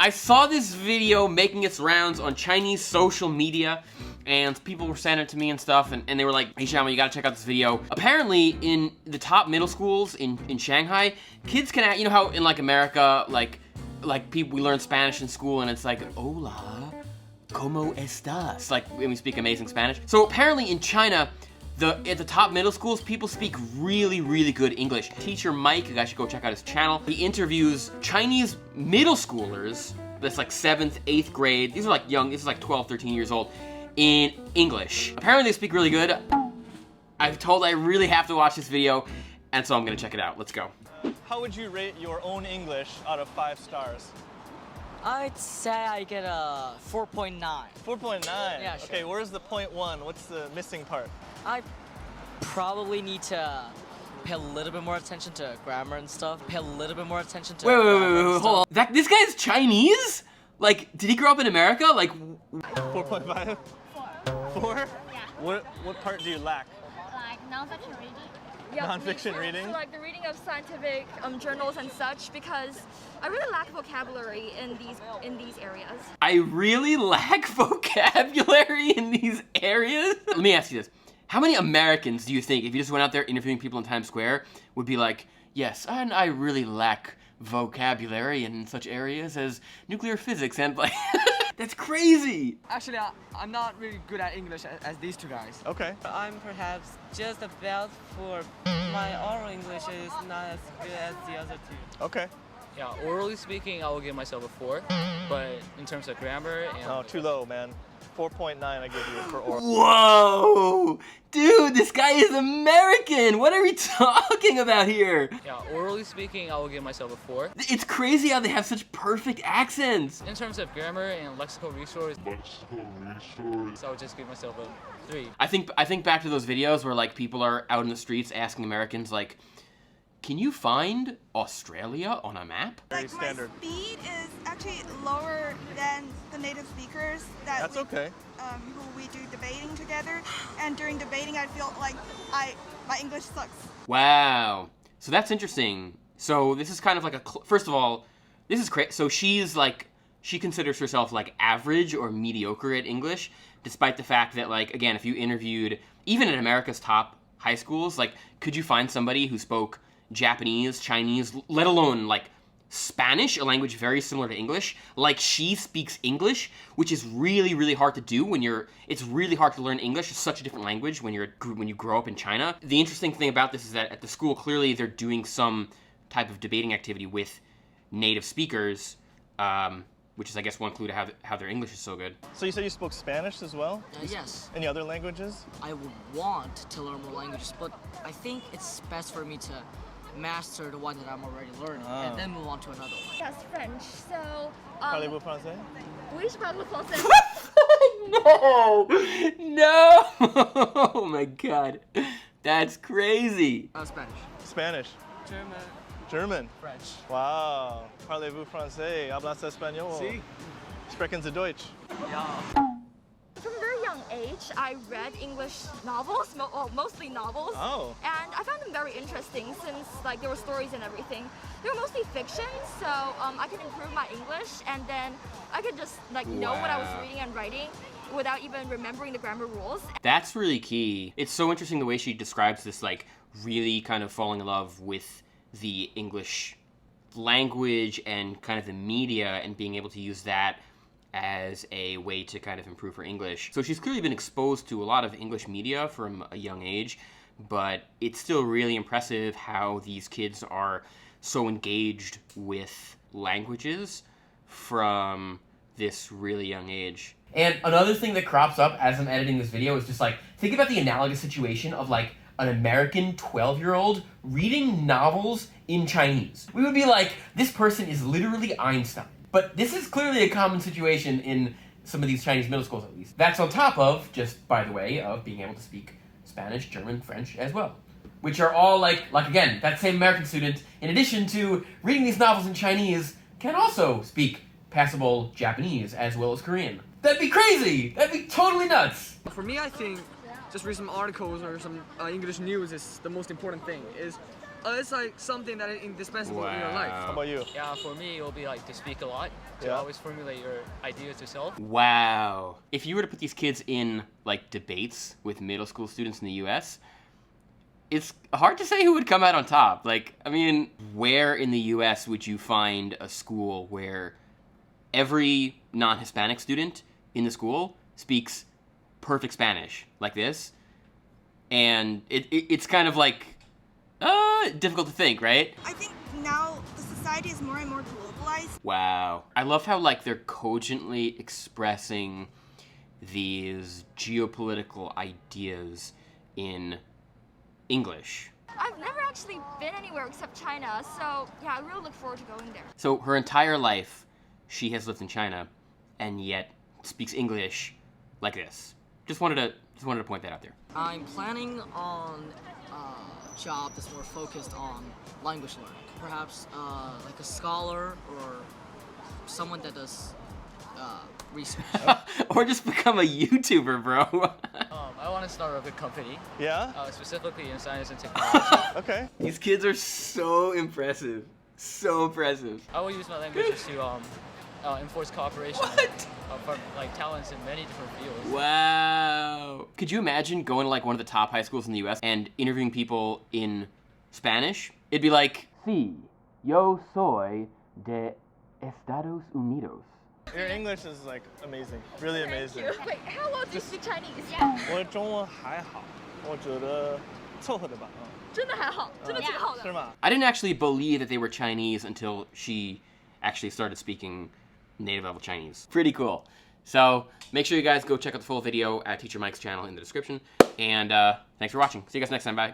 I saw this video making its rounds on Chinese social media, and people were sending it to me and stuff, and they were like, hey Xiaomanyc, you gotta check out this video. Apparently, in the top middle schools in Shanghai, kids can, you know how in like America, like people, we learn Spanish in school, and it's like, hola, ¿cómo estás? Like, when we speak amazing Spanish. So apparently in China, at the top middle schools, people speak really, really good English. Teacher Mike, you guys should go check out his channel. He interviews Chinese middle schoolers, that's like 7th, 8th grade. These are like young, this is like 12, 13 years old, in English. Apparently they speak really good. I've told I really have to watch this video, and so I'm gonna check it out. Let's go. How would you rate your own English out of 5 stars? I'd say I get a 4.9. 4.9? Yeah, sure. Okay, where's the 0.1? What's the missing part? I probably need to pay a little bit more attention to grammar and stuff. Pay a little bit more attention to Wait, hold on. This guy's Chinese? Like, did he grow up in America? Like, 4.5? 4? Yeah. What part do you lack? Like non-fiction reading. Yeah, Non-fiction reading? So like the reading of scientific journals and such, because I really lack vocabulary in these areas. I really lack vocabulary in these areas? Let me ask you this. How many Americans do you think, if you just went out there interviewing people in Times Square, would be like, yes, and I really lack vocabulary in such areas as nuclear physics and like, that's crazy. Actually, I'm not really good at English as these two guys. Okay. I'm perhaps just about 4. My oral English is not as good as the other 2. Okay. Yeah, orally speaking, I will give myself a 4, but in terms of grammar and... Oh, too low, man. 4.9 I give you for oral. Whoa! Dude, this guy is American! What are we talking about here? Yeah, orally speaking, I will give myself a 4. It's crazy how they have such perfect accents. In terms of grammar and lexical resource, I would just give myself a 3. I think back to those videos where like people are out in the streets asking Americans like, can you find Australia on a map? Very standard. My speed is actually lower than the native speakers That's okay. Who we do debating together. And during debating, I feel like my English sucks. Wow. So that's interesting. So this is kind of like a, first of all, this is crazy. So she's like, she considers herself like average or mediocre at English, despite the fact that like, again, if you interviewed, even in America's top high schools, like, could you find somebody who spoke Japanese, Chinese, let alone like Spanish, a language very similar to English, like she speaks English, which is really, really hard to do when it's really hard to learn English. It's such a different language when you grow up in China. The interesting thing about this is that at the school, clearly they're doing some type of debating activity with native speakers, which is, I guess, one clue to how their English is so good. So you said you spoke Spanish as well? Yes. Any other languages? I would want to learn more languages, but I think it's best for me to master the one that I'm already learning, and then move on to another one. Yes, French. So Parlez-vous français? oui, je parle français. No! Oh my god. That's crazy. Spanish. Spanish. German. German. French. Wow. Parlez-vous français? Hablas español? See? Sprechen Sie Deutsch? Yeah. From a very young age, I read English novels, mostly novels. Oh. And I found them very interesting since like there were stories and everything. They were mostly fiction, so I could improve my English, and then I could just like know what I was reading and writing without even remembering the grammar rules. That's really key. It's so interesting the way she describes this, like, really kind of falling in love with the English language and kind of the media and being able to use that as a way to kind of improve her English. So she's clearly been exposed to a lot of English media from a young age, but it's still really impressive how these kids are so engaged with languages from this really young age. And another thing that crops up as I'm editing this video is just like, think about the analogous situation of like an American 12-year-old reading novels in Chinese. We would be like, this person is literally Einstein. But this is clearly a common situation in some of these Chinese middle schools, at least. That's on top of, just by the way, of being able to speak Spanish, German, French as well. Which are all like again, that same American student, in addition to reading these novels in Chinese, can also speak passable Japanese as well as Korean. That'd be crazy! That'd be totally nuts! For me, I think just read some articles or some English news is the most important thing. Is It's like something that is indispensable in your life. How about you? Yeah, for me, it will be like to speak a lot, to Yeah. always formulate your ideas yourself. Wow. If you were to put these kids in like debates with middle school students in the US, it's hard to say who would come out on top. Like, I mean, where in the US would you find a school where every non-Hispanic student in the school speaks perfect Spanish like this? And it's kind of like difficult to think, right? I think now the society is more and more globalized. Wow. I love how like they're cogently expressing these geopolitical ideas in English. I've never actually been anywhere except China, so yeah, I really look forward to going there. So her entire life, she has lived in China, and yet speaks English like this. Just wanted to point that out there. I'm planning on a job that's more focused on language learning. Perhaps like a scholar or someone that does research. Or just become a YouTuber, bro. I want to start a good company, Yeah? specifically in science and technology. Okay. These kids are so impressive. So impressive. I will use my languages to enforce cooperation from like talents in many different fields. Wow. Could you imagine going to like one of the top high schools in the US and interviewing people in Spanish? It'd be like, Sí, yo soy de Estados Unidos. Your English is like amazing. Really amazing. Wait, how well do you speak Chinese? 我的中文还好，我觉得凑合的吧。真的还好，真的挺好的。是吗？ I didn't actually believe that they were Chinese until she actually started speaking native level Chinese. Pretty cool. So make sure you guys go check out the full video at Teacher Mike's channel in the description. And thanks for watching. See you guys next time. Bye.